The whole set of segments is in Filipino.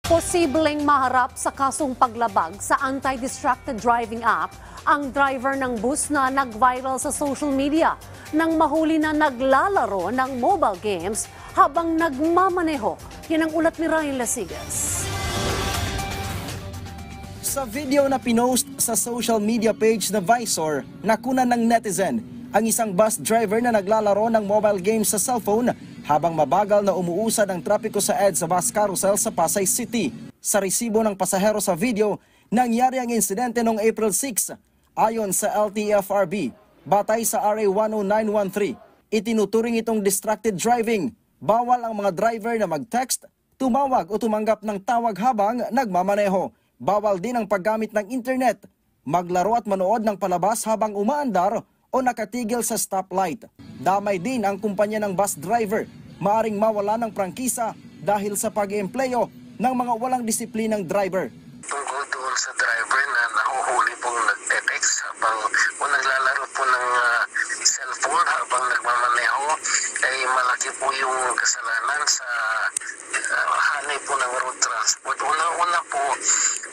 Posibleng maharap sa kasong paglabag sa Anti-Distracted Driving Act ang driver ng bus na nag-viral sa social media nang mahuli na naglalaro ng mobile games habang nagmamaneho. Yan ang ulat ni Ryan Lasigas. Sa video na pinost sa social media page na Visor, nakunan ng netizen ang isang bus driver na naglalaro ng mobile games sa cellphone habang mabagal na umuusad ang trapiko sa EDSA bus carousel sa Pasay City. Sa resibo ng pasahero sa video, nangyari ang insidente noong April 6. Ayon sa LTFRB, batay sa RA 10913, itinuturing itong distracted driving. Bawal ang mga driver na mag-text, tumawag o tumanggap ng tawag habang nagmamaneho. Bawal din ang paggamit ng internet, maglaro at manood ng palabas habang umaandar o nakatigil sa stoplight. Damay din ang kumpanya ng bus driver, maaring mawala ng prangkisa dahil sa pag-eempleyo ng mga walang disiplinang driver. Tungkol doon sa driver na nahuhuli pong nagte-text habang o naglalaro po ng cellphone habang nagmamaneho, ay malaki po yung kasalanan sa hanay po ng road transport. Una po,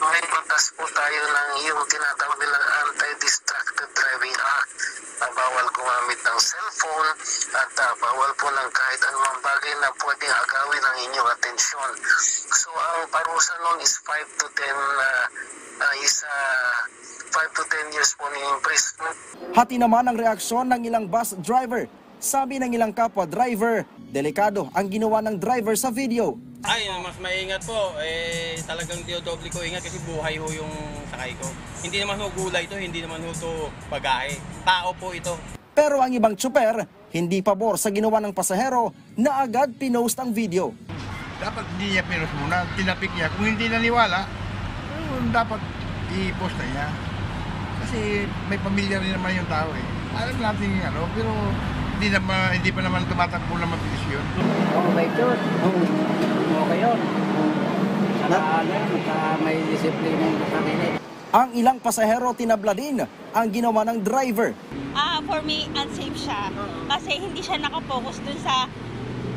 may batas po tayo ng yung tinatawag nilang Anti-Distracted Driving Act na bawal gumamit ng cellphone at bawal po ng kahit anumang bagay na pwedeng agawin ang inyong atensyon. So ang parusa nun is 5 to 10 years po ng imprisonment. Hati naman ang reaksyon ng ilang bus driver. Sabi ng ilang kapwa driver, delikado ang ginawa ng driver sa video. Ay, mas maingat po. Talagang diodoble ko ingat kasi buhay ho yung sakay ko. Hindi naman ho gulay ito, hindi naman ho ito pagahe. Tao po ito. Pero ang ibang tsuper, hindi pabor sa ginawa ng pasahero na agad pinost ang video. Dapat hindi niya pinost muna, tinapik niya. Kung hindi naniwala, dapat i-post na niya. Kasi may pamilya rin naman yung tao eh. Alam natin yung ano, pero hindi pa naman tumatakbo na mabilis yun. Okay yun. Okay yun. Saka may disiplina yung kanina. Ang ilang pasahero tinabla din ang ginawa ng driver. For me, unsafe siya. Kasi hindi siya nakapokus dun sa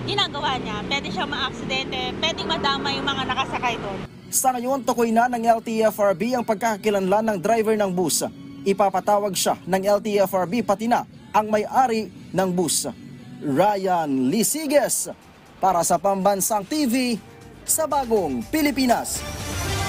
ginagawa niya. Pwede siya ma-aksidente, pwede madama yung mga nakasakay doon. Sa ngayon, tukoy na ng LTFRB ang pagkakakilanlan ng driver ng bus. Ipapatawag siya ng LTFRB pati na ang may-ari ng bus. Ryan Lasigas para sa Pambansang TV sa Bagong Pilipinas.